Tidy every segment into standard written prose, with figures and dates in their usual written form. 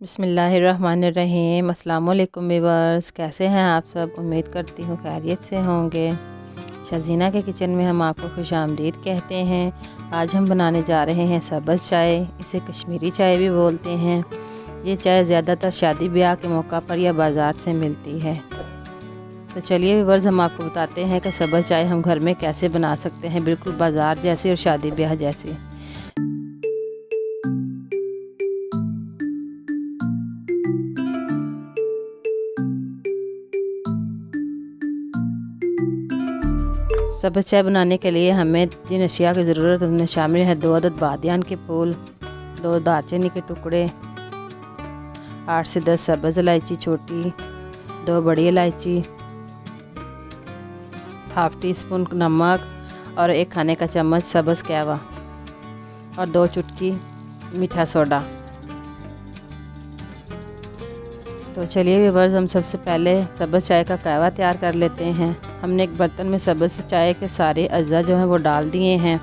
बिस्मिल्लाहिर्रहमानिर्रहीम। अस्सलाम वालेकुम व्यूअर्स, कैसे हैं आप सब? उम्मीद करती हूँ खैरियत से होंगे। शज़ीना के किचन में हम आपको खुशामदीद कहते हैं। आज हम बनाने जा रहे हैं सब्ज़ चाय। इसे कश्मीरी चाय भी बोलते हैं। ये चाय ज़्यादातर शादी ब्याह के मौका पर या बाज़ार से मिलती है। तो चलिए व्यूअर्स, हम आपको बताते हैं कि सब्ज़ चाय हम घर में कैसे बना सकते हैं, बिल्कुल बाज़ार जैसी और शादी ब्याह जैसी। सब्ज़ चाय बनाने के लिए हमें जिन अशिया की ज़रूरत है उनमें शामिल है 2 अदद बादियान के फूल, 2 दालचीनी के टुकड़े, 8 से 10 सब्ज़ इलायची छोटी, 2 बड़ी इलायची, हाफ़ टी स्पून नमक और 1 खाने का चम्मच सब्ज़ कहवा और 2 चुटकी मीठा सोडा। तो चलिए व्यूअर्स, हम सबसे पहले सब्ज़ चाय का कहवा तैयार कर लेते हैं। हमने एक बर्तन में सब्ज़ चाय के सारे अज्जा जो हैं वो डाल दिए हैं।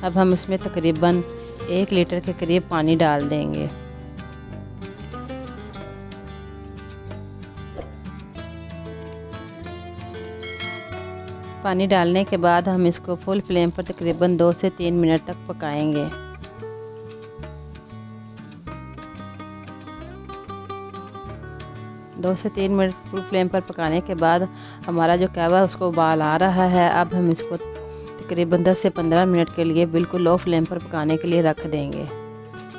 अब हम इसमें तकरीबन 1 लीटर के करीब पानी डाल देंगे। पानी डालने के बाद हम इसको फुल फ्लेम पर तकरीबन 2 से 3 मिनट तक पकाएंगे। दो से 3 मिनट फुल फ्लेम पर पकाने के बाद हमारा जो कहवा उसको उबाल आ रहा है। अब हम इसको तकरीबन 10 से 15 मिनट के लिए बिल्कुल लो फ्लेम पर पकाने के लिए रख देंगे,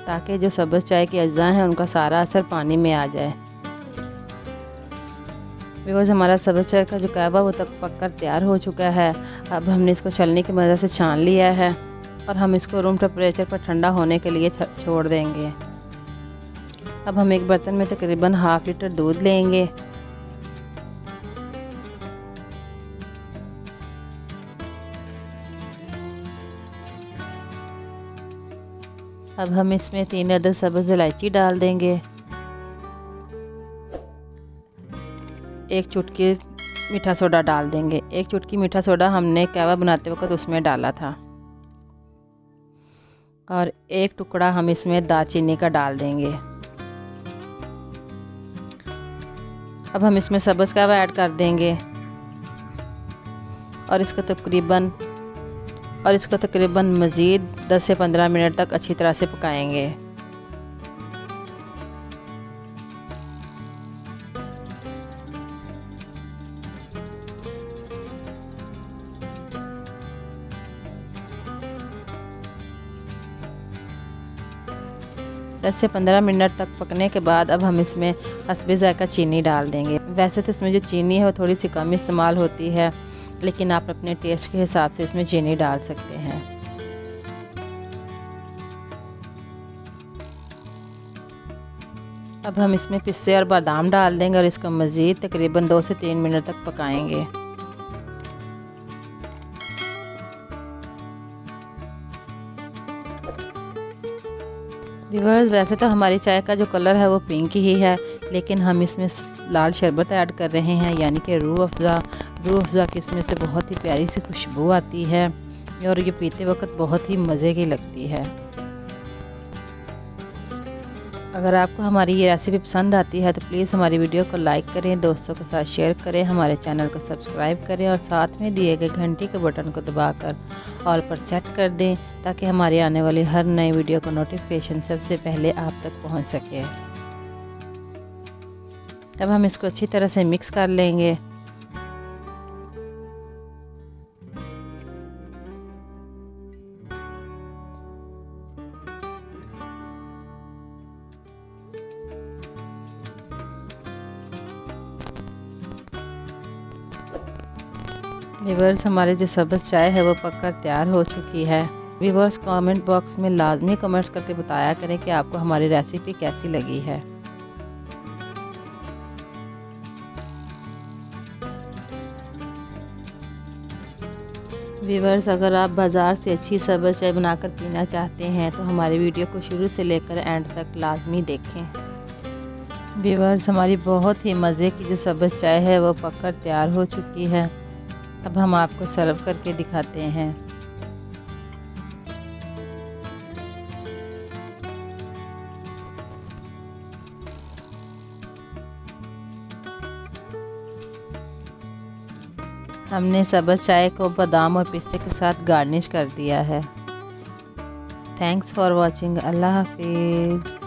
ताकि जो सब्ज़ चाय के अज्जा हैं उनका सारा असर पानी में आ जाए। व्यूअर्स, हमारा सब्ज़ चाय का जो कहवा वो तक पककर तैयार हो चुका है। अब हमने इसको छलनी की मदद से छान लिया है और हम इसको रूम टेम्परेचर पर ठंडा होने के लिए छोड़ देंगे। अब हम एक बर्तन में तकरीबन हाफ़ लीटर दूध लेंगे। अब हम इसमें 3 अदद सब्ज़ इलायची डाल देंगे। 1 चुटकी मीठा सोडा डाल देंगे। 1 चुटकी मीठा सोडा हमने कहवा बनाते वक्त उसमें डाला था। और 1 टुकड़ा हम इसमें दालचीनी का डाल देंगे। अब हम इसमें सब्ज़ कहवा ऐड कर देंगे और इसको तकरीबन मज़ीद 10 से 15 मिनट तक अच्छी तरह से पकाएंगे। दस से 15 मिनट तक पकने के बाद अब हम इसमें हस्बे ज़ायक़ा चीनी डाल देंगे। वैसे तो इसमें जो चीनी है वो थोड़ी सी कम इस्तेमाल होती है, लेकिन आप अपने टेस्ट के हिसाब से इसमें चीनी डाल सकते हैं। अब हम इसमें पिस्ते और बादाम डाल देंगे और इसको मज़ीद तकरीबन 2 से 3 मिनट तक पकाएंगे। व्यूअर्स, वैसे तो हमारी चाय का जो कलर है वो पिंक ही है, लेकिन हम इसमें लाल शरबत ऐड कर रहे हैं, यानी कि रूह अफ़ज़ा की इसमें से बहुत ही प्यारी सी खुशबू आती है और ये पीते वक्त बहुत ही मज़े की लगती है। अगर आपको हमारी ये रेसिपी पसंद आती है तो प्लीज़ हमारी वीडियो को लाइक करें, दोस्तों के साथ शेयर करें, हमारे चैनल को सब्सक्राइब करें और साथ में दिए गए घंटी के बटन को दबाकर ऑल पर सेट कर दें, ताकि हमारी आने वाली हर नई वीडियो का नोटिफिकेशन सबसे पहले आप तक पहुंच सके। अब हम इसको अच्छी तरह से मिक्स कर लेंगे। व्यूअर्स, हमारे जो सब्ज़ चाय है वो पककर तैयार हो चुकी है। व्यूअर्स, कमेंट बॉक्स में लाजमी कमेंट्स करके बताया करें कि आपको हमारी रेसिपी कैसी लगी है। व्यूअर्स, अगर आप बाज़ार से अच्छी सब्ज़ चाय बनाकर पीना चाहते हैं तो हमारी वीडियो को शुरू से लेकर एंड तक लाजमी देखें। व्यूअर्स, हमारी बहुत ही मज़े की जो सब्ज़ चाय है वो पककर तैयार हो चुकी है। अब हम आपको सर्व करके दिखाते हैं। हमने सब्ज़ चाय को बादाम और पिस्ते के साथ गार्निश कर दिया है। Thanks for watching. अल्लाह हाफिज़।